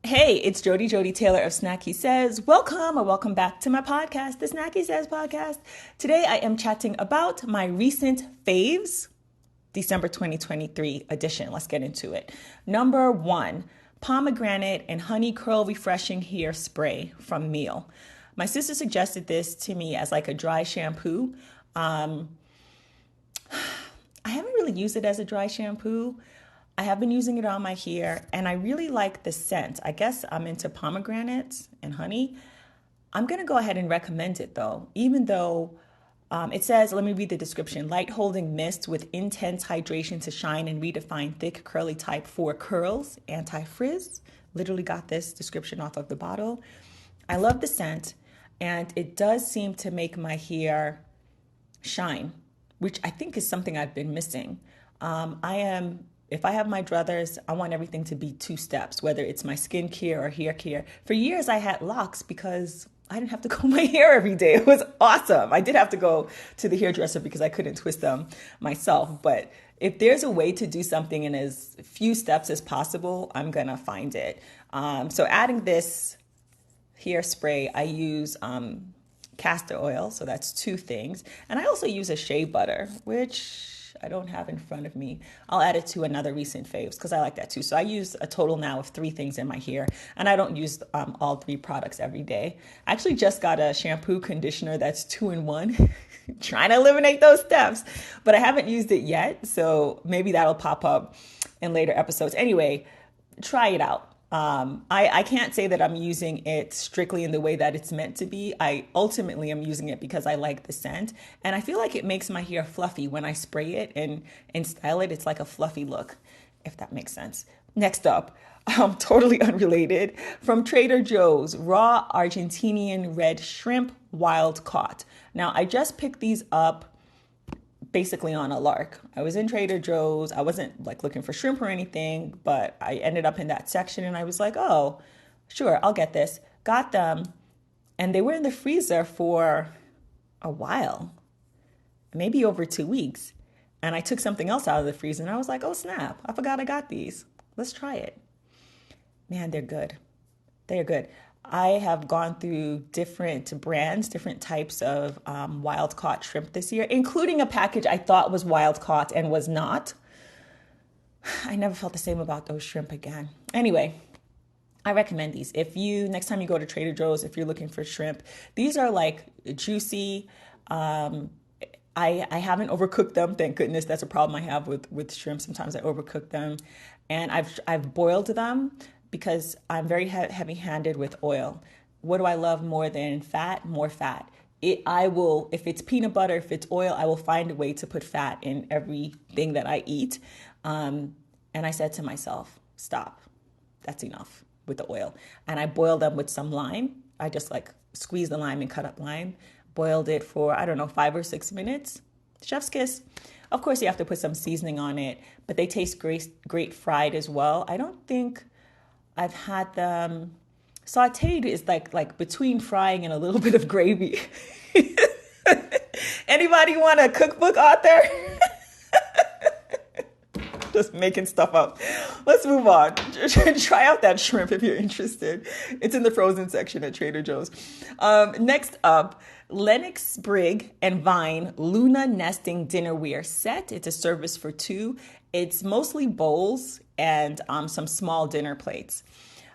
Hey, it's Joddie Taylor of SnackySays. Welcome or welcome back to my podcast, the SnackySays podcast. Today I am chatting about my recent faves, December 2023 edition. Let's get into it. Number one, pomegranate and honey curl refreshing hair spray from Meal. My sister suggested this to me as like a dry shampoo. I haven't really used it as a dry shampoo. I have been using it on my hair and I really like the scent. I guess I'm into pomegranates and honey. I'm going to go ahead and recommend it though, even though it says, let me read the description: light holding mist with intense hydration to shine and redefine thick curly type for curls, anti-frizz. Literally got this description off of the bottle. I love the scent and it does seem to make my hair shine, which I think is something I've been missing. If I have my druthers, I want everything to be two steps, whether it's my skincare or hair care. For years, I had locks because I didn't have to comb my hair every day. It was awesome. I did have to go to the hairdresser because I couldn't twist them myself. But if there's a way to do something in as few steps as possible, I'm going to find it. So adding this hairspray, I use castor oil, so that's two things. And I also use a shea butter, which I don't have in front of me. I'll add it to another recent faves because I like that too. So I use a total now of three things in my hair, and I don't use all three products every day. I actually just got a shampoo conditioner that's 2-in-1, trying to eliminate those steps, but I haven't used it yet. So maybe that'll pop up in later episodes. Anyway, try it out. I can't say that I'm using it strictly in the way that it's meant to be. I ultimately am using it because I like the scent. And I feel like it makes my hair fluffy when I spray it and style it. It's like a fluffy look, if that makes sense. Next up, totally unrelated, from Trader Joe's, raw Argentinian red shrimp, wild caught. Now, I just picked these up basically on a lark. I was in Trader Joe's. I wasn't like looking for shrimp or anything, but I ended up in that section and I was like, oh, sure, I'll get this. Got them. And they were in the freezer for a while, maybe over 2 weeks. And I took something else out of the freezer and I was like, oh, snap, I forgot I got these. Let's try it. Man, they're good. They're good. I have gone through different brands, different types of wild caught shrimp this year, including a package I thought was wild caught and was not. I never felt the same about those shrimp again. Anyway, I recommend these. If you, next time you go to Trader Joe's, if you're looking for shrimp, these are like juicy. I haven't overcooked them. Thank goodness. That's a problem I have with shrimp. Sometimes I overcook them, and I've boiled them because I'm very heavy-handed with oil. What do I love more than fat? More fat. I will, if it's peanut butter, if it's oil, I will find a way to put fat in everything that I eat. And I said to myself, stop. That's enough with the oil. And I boiled them with some lime. I just like squeezed the lime and cut up lime. Boiled it for, I don't know, 5 or 6 minutes. Chef's kiss. Of course, you have to put some seasoning on it, but they taste great fried as well. I don't think I've had them sauteed is like between frying and a little bit of gravy. Anybody want a cookbook author? Just making stuff up. Let's move on. Try out that shrimp if you're interested. It's in the frozen section at Trader Joe's. Next up, Lennox Brigg and Vine Luna Nesting Dinnerware Set. It's a service for two. It's mostly bowls and some small dinner plates.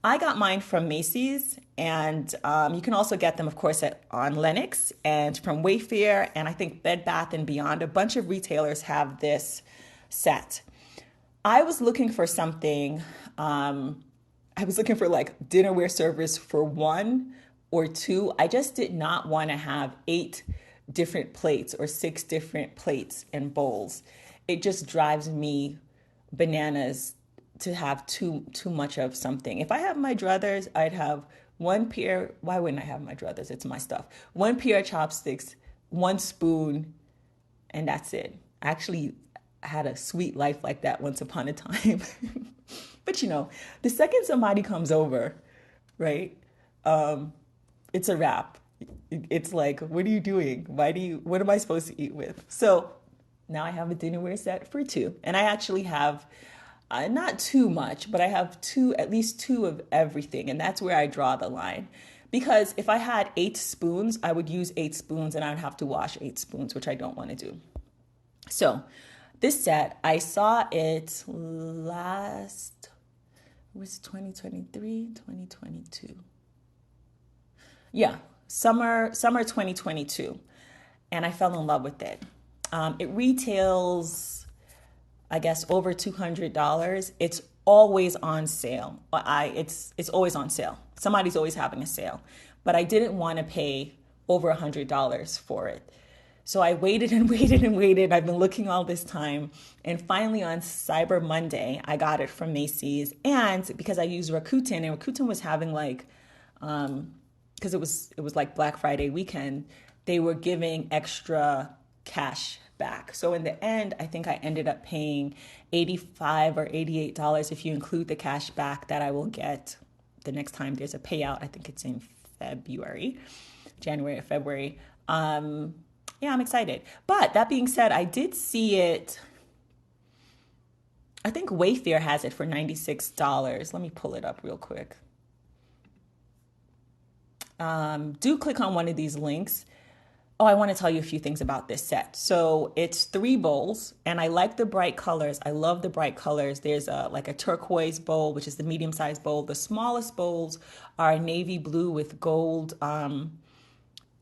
I got mine from Macy's, and you can also get them, of course, on Lennox and from Wayfair, and I think Bed Bath & Beyond. A bunch of retailers have this set. I was looking for something, I was looking for like dinnerware service for one or two. I just did not want to have 8 different plates or 6 different plates and bowls. It just drives me bananas to have too much of something. If I have my druthers, I'd have one pair. Why wouldn't I have my druthers? It's my stuff. One pair of chopsticks, one spoon, and that's it. I actually had a sweet life like that once upon a time. But you know, the second somebody comes over, right? It's a wrap. It's like, what are you doing? What am I supposed to eat with? So now I have a dinnerware set for two. And I actually have not too much, but I have at least two of everything. And that's where I draw the line. Because if I had 8 spoons, I would use 8 spoons and I would have to wash 8 spoons, which I don't want to do. So this set, I saw it last, was 2023, 2022. Yeah, summer 2022. And I fell in love with it. It retails, I guess, over $200. It's always on sale. It's always on sale. Somebody's always having a sale. But I didn't want to pay over $100 for it. So I waited and waited and waited. I've been looking all this time. And finally on Cyber Monday, I got it from Macy's. And because I used Rakuten, and Rakuten was having like, because it was like Black Friday weekend, they were giving extra cash back. So in the end, I think I ended up paying $85 or $88 if you include the cash back that I will get the next time there's a payout. I think it's in January or February. Yeah, I'm excited. But that being said, I did see it. I think Wayfair has it for $96. Let me pull it up real quick. Do click on one of these links. Oh, I want to tell you a few things about this set. So it's 3 bowls, and I like the bright colors. I love the bright colors. There's like a turquoise bowl, which is the medium-sized bowl. The smallest bowls are navy blue with gold,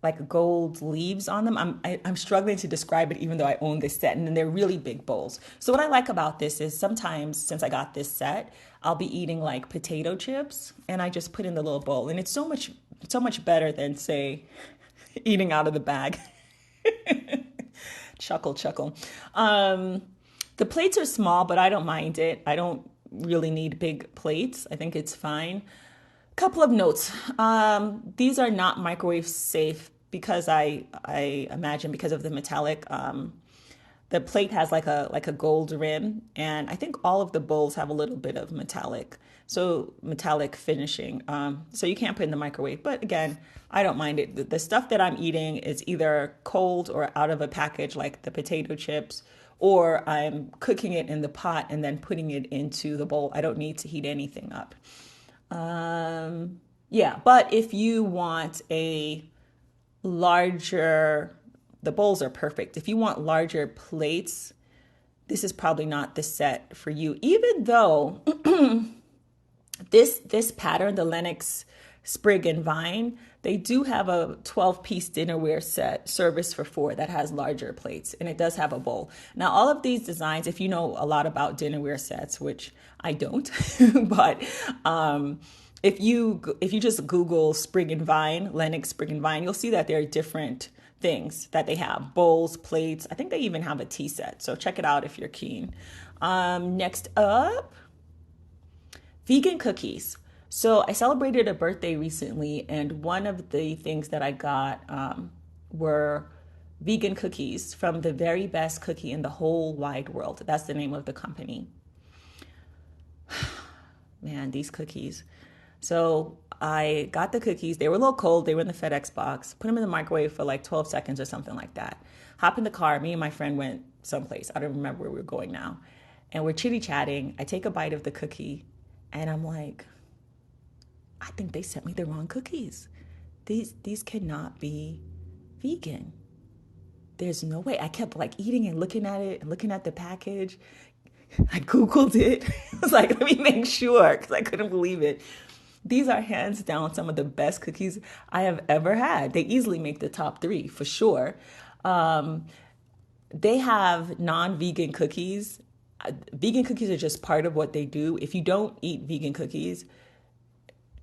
like gold leaves on them. I'm struggling to describe it, even though I own this set, and then they're really big bowls. So what I like about this is sometimes, since I got this set, I'll be eating like potato chips, and I just put in the little bowl, and it's so much better than, say, eating out of the bag. Chuckle. The plates are small, but I don't mind it. I don't really need big plates. I think it's fine. Couple of notes. These are not microwave safe because I imagine because of the metallic. The plate has like a gold rim, and I think all of the bowls have a little bit of metallic finishing. So you can't put in the microwave. But again, I don't mind it. The stuff that I'm eating is either cold or out of a package, like the potato chips, or I'm cooking it in the pot and then putting it into the bowl. I don't need to heat anything up. Yeah, but if you want the bowls are perfect. If you want larger plates, this is probably not the set for you, even though this pattern, the Lenox Sprig and Vine, they do have a 12-piece dinnerware set service for 4 that has larger plates, and it does have a bowl. Now, all of these designs, if you know a lot about dinnerware sets, which I don't, but if you just Google Sprig and Vine, Lenox Sprig and Vine, you'll see that there are different things that they have: bowls, plates. I think they even have a tea set. So check it out if you're keen. Next up, vegan cookies. So I celebrated a birthday recently, and one of the things that I got were vegan cookies from the very best cookie in the whole wide world. That's the name of the company. Man, these cookies. So I got the cookies. They were a little cold. They were in the FedEx box. Put them in the microwave for like 12 seconds or something like that. Hop in the car. Me and my friend went someplace. I don't remember where we were going now. And we're chitty-chatting. I take a bite of the cookie, and I'm like, I think they sent me the wrong cookies. These cannot be vegan. There's no way. I kept like eating and looking at it and looking at the package. I Googled it. I was like, let me make sure, because I couldn't believe it. These are hands down some of the best cookies I have ever had. They easily make the top 3 for sure. They have non-vegan cookies. Vegan cookies are just part of what they do. If you don't eat vegan cookies,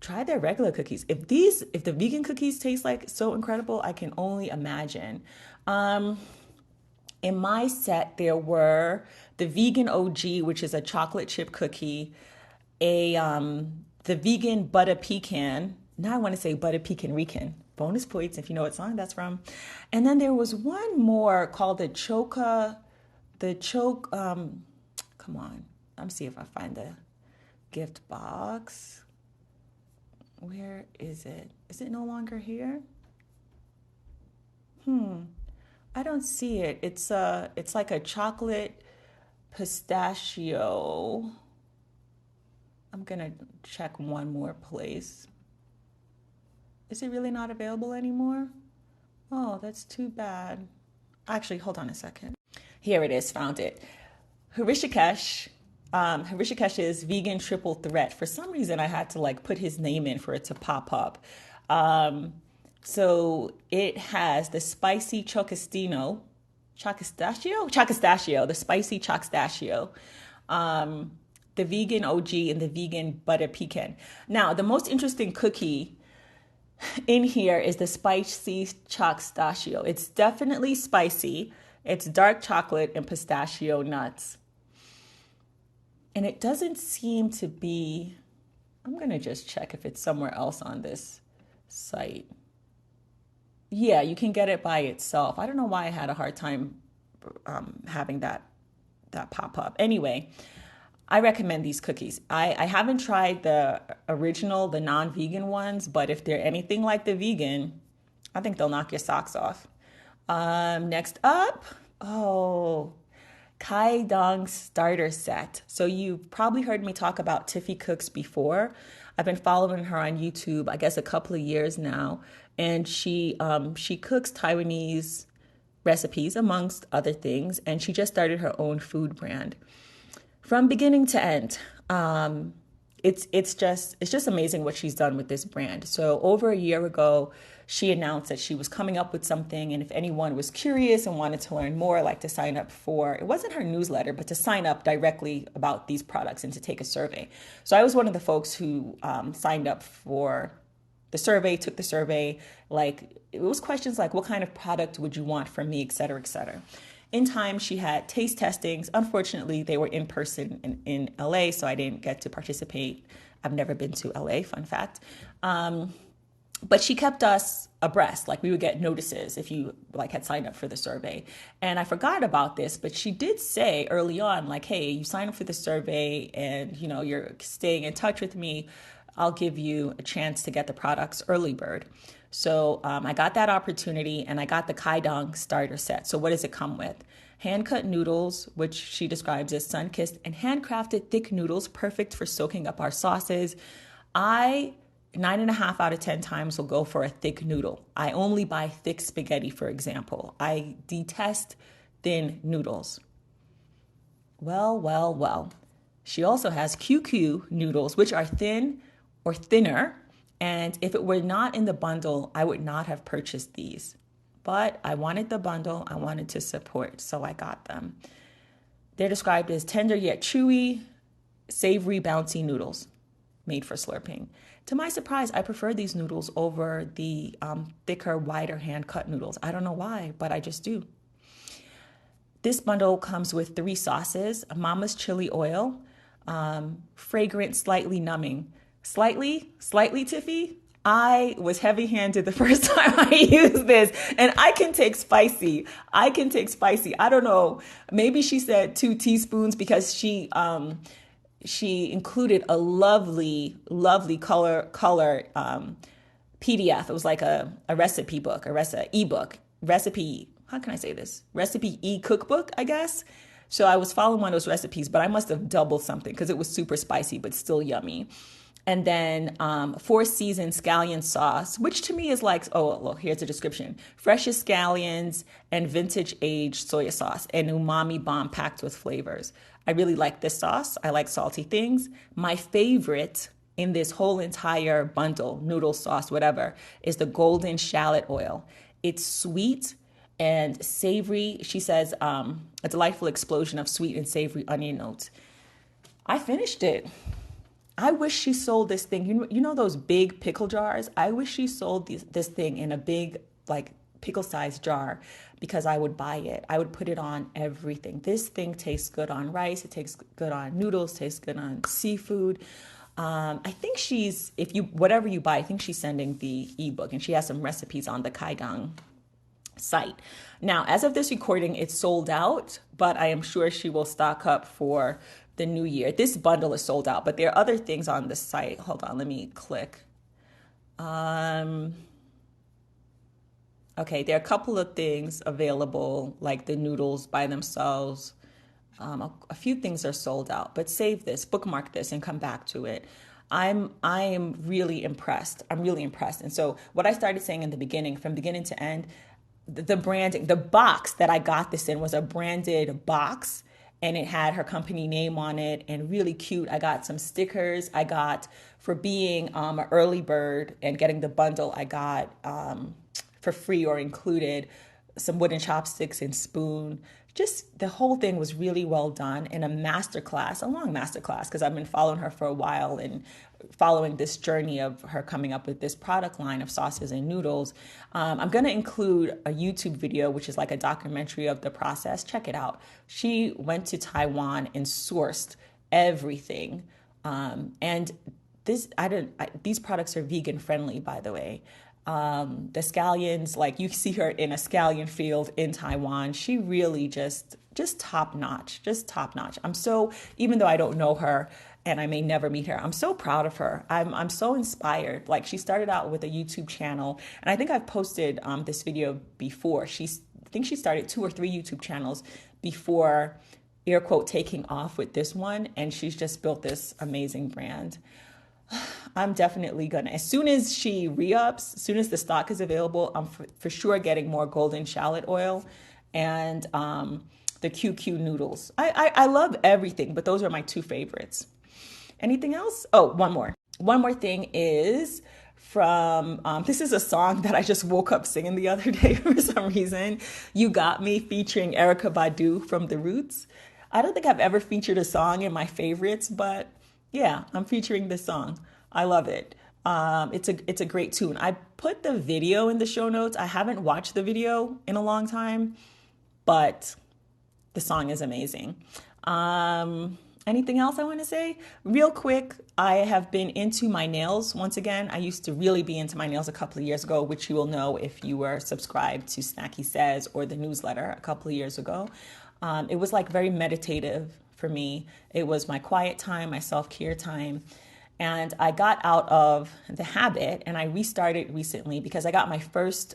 try their regular cookies. If the vegan cookies taste like so incredible, I can only imagine. In my set, there were the vegan OG, which is a chocolate chip cookie, the vegan butter pecan. Now I want to say butter pecan rican. Bonus points if you know what song that's from. And then there was one more called the choke. Come on, let me see if I find the gift box. Where is it? Is it no longer here? I don't see it. It's like a chocolate pistachio. I'm going to check one more place. Is it really not available anymore? Oh, that's too bad. Actually, hold on a second. Here it is, found it. Hrishikesh. Hrishikesh's vegan triple threat. For some reason, I had to like put his name in for it to pop up. So it has the spicy chocostachio, the spicy chocostachio, the vegan OG, and the vegan butter pecan. Now, the most interesting cookie in here is the spicy chocostachio. It's definitely spicy. It's dark chocolate and pistachio nuts. And it doesn't seem to be, I'm going to just check if it's somewhere else on this site. Yeah, you can get it by itself. I don't know why I had a hard time having that pop up. Anyway, I recommend these cookies. I haven't tried the original, the non-vegan ones, but if they're anything like the vegan, I think they'll knock your socks off. Next up, Kai Dong starter set. So you've probably heard me talk about Tiffy Cooks before. I've been following her on YouTube, I guess a couple of years now, and she cooks Taiwanese recipes amongst other things, and she just started her own food brand. From beginning to end, it's just amazing what she's done with this brand. So over a year ago, she announced that she was coming up with something, and if anyone was curious and wanted to learn more, like to sign up for, it wasn't her newsletter, but to sign up directly about these products and to take a survey. So I was one of the folks who signed up for the survey, took the survey. Like, it was questions like, what kind of product would you want from me, et cetera, et cetera. In time, she had taste testings. Unfortunately, they were in person in LA, so I didn't get to participate. I've never been to LA, fun fact. But she kept us abreast. Like, we would get notices if you like had signed up for the survey. And I forgot about this, but she did say early on, like, hey, you signed up for the survey and, you know, you're staying in touch with me. I'll give you a chance to get the products early bird. So I got that opportunity, and I got the Kai Dong starter set. So what does it come with? Hand-cut noodles, which she describes as sun-kissed, and handcrafted thick noodles, perfect for soaking up our sauces. 9.5 out of 10 times will go for a thick noodle. I only buy thick spaghetti, for example. I detest thin noodles. Well. She also has QQ noodles, which are thin or thinner. And if it were not in the bundle, I would not have purchased these. But I wanted the bundle. I wanted to support, so I got them. They're described as tender yet chewy, savory, bouncy noodles made for slurping. To my surprise, I prefer these noodles over the thicker, wider hand-cut noodles. I don't know why, but I just do. This bundle comes with 3 sauces: Mama's chili oil, fragrant, slightly numbing. Slightly, Tiffy. I was heavy-handed the first time I used this, and I can take spicy. I don't know. Maybe she said 2 teaspoons because she included a lovely color PDF. It was like a recipe book, recipe. How can I say this? Recipe e-cookbook, I guess. So I was following one of those recipes, but I must have doubled something because it was super spicy, but still yummy. And then 4-season scallion sauce, which to me is like, oh, well, here's a description: freshest scallions and vintage aged soy sauce, and umami bomb packed with flavors. I really like this sauce. I like salty things. My favorite in this whole entire bundle, noodle sauce, whatever, is the golden shallot oil. It's sweet and savory. She says a delightful explosion of sweet and savory onion notes. I finished it. I wish she sold this thing. You know those big pickle jars? I wish she sold this thing in a big, like, pickle-sized jar, because I would buy it. I would put it on everything. This thing tastes good on rice. It tastes good on noodles. Tastes good on seafood. I think whatever you buy, I think she's sending the ebook, and she has some recipes on the Kai Dong site. Now, as of this recording, it's sold out, but I am sure she will stock up for the new year. This bundle is sold out, but there are other things on the site. Hold on, let me click. Okay, there are a couple of things available, like the noodles by themselves. A few things are sold out, but save this, bookmark this, and come back to it. I am really impressed. I'm really impressed. And so what I started saying in the beginning, from beginning to end, the branding, the box that I got this in was a branded box, and it had her company name on it and really cute. I got some stickers. I got, for being an early bird and getting the bundle, I got for free or included some wooden chopsticks and spoon. Just the whole thing was really well done, and a masterclass, a long masterclass, because I've been following her for a while and following this journey of her coming up with this product line of sauces and noodles. I'm going to include a YouTube video, which is like a documentary of the process. Check it out. She went to Taiwan and sourced everything. And these products are vegan friendly, by the way. The scallions, like you see her in a scallion field in Taiwan. She really just top notch, I'm so, even though I don't know her and I may never meet her, I'm so proud of her. I'm so inspired. Like, she started out with a YouTube channel, and I think I've posted this video before. I think she started 2 or 3 YouTube channels before, air quote, taking off with this one, and she's just built this amazing brand. I'm definitely gonna, as soon as she re-ups, as soon as the stock is available, I'm for sure getting more golden shallot oil and the QQ noodles. I love everything, but those are my 2 favorites. Anything else? Oh, one more. One more thing is from, this is a song that I just woke up singing the other day for some reason. You Got Me, featuring Erykah Badu from The Roots. I don't think I've ever featured a song in my favorites, but yeah, I'm featuring this song. I love it. It's a great tune. I put the video in the show notes. I haven't watched the video in a long time, but the song is amazing. Anything else I want to say? Real quick, I have been into my nails once again. I used to really be into my nails a couple of years ago, which you will know if you were subscribed to SnackySays or the newsletter a couple of years ago. It was like very meditative for me. It was my quiet time, my self-care time. And I got out of the habit, and I restarted recently because I got my first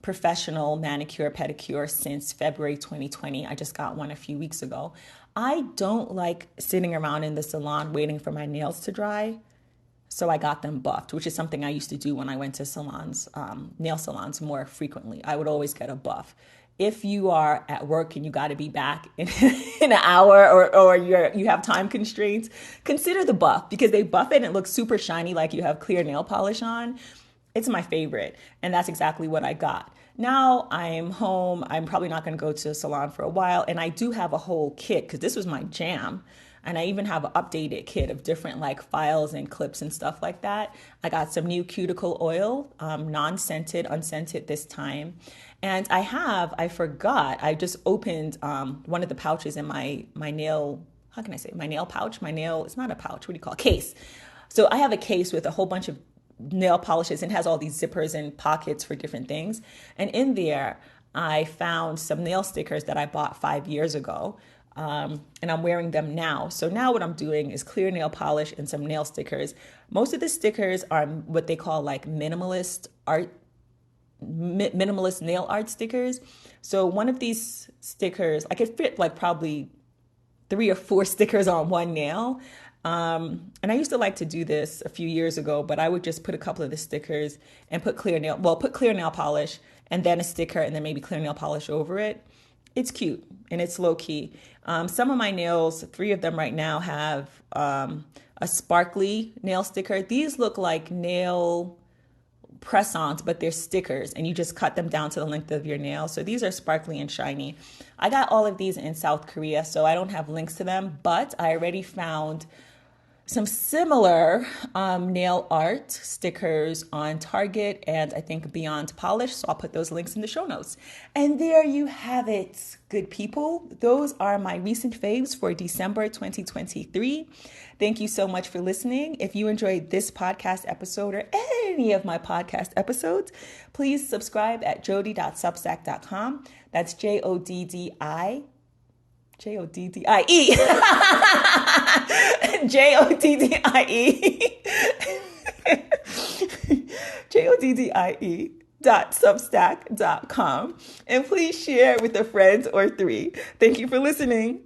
professional manicure pedicure since February 2020. I just got one a few weeks ago. I don't like sitting around in the salon waiting for my nails to dry. So I got them buffed, which is something I used to do when I went to salons, nail salons more frequently. I would always get a buff. If you are at work and you got to be back in an hour, or you have time constraints, consider the buff, because they buff it and it looks super shiny like you have clear nail polish on. It's my favorite, and that's exactly what I got. Now I'm home. I'm probably not going to go to a salon for a while, and I do have a whole kit because this was my jam. And I even have an updated kit of different like files and clips and stuff like that. I got some new cuticle oil, non-scented, unscented this time. And I forgot, I just opened one of the pouches in my nail, how can I say, my nail pouch? It's not a pouch, what do you call it? Case. So I have a case with a whole bunch of nail polishes and has all these zippers and pockets for different things. And in there, I found some nail stickers that I bought 5 years ago. And I'm wearing them now. So now what I'm doing is clear nail polish and some nail stickers. Most of the stickers are what they call like minimalist nail art stickers. So one of these stickers, I could fit like probably 3 or 4 stickers on one nail. And I used to like to do this a few years ago, but I would just put a couple of the stickers and put clear nail polish and then a sticker and then maybe clear nail polish over it. It's cute and it's low key. Some of my nails, 3 of them right now, have a sparkly nail sticker. These look like nail press-ons, but they're stickers, and you just cut them down to the length of your nail. So these are sparkly and shiny. I got all of these in South Korea, so I don't have links to them, but I already found some similar nail art stickers on Target and I think Beyond Polish. So I'll put those links in the show notes. And there you have it, good people. Those are my recent faves for December 2023. Thank you so much for listening. If you enjoyed this podcast episode or any of my podcast episodes, please subscribe at joddie.substack.com. That's Joddie. Joddie. Joddie. Joddie. favs.substack.com. And please share with a friend or three. Thank you for listening.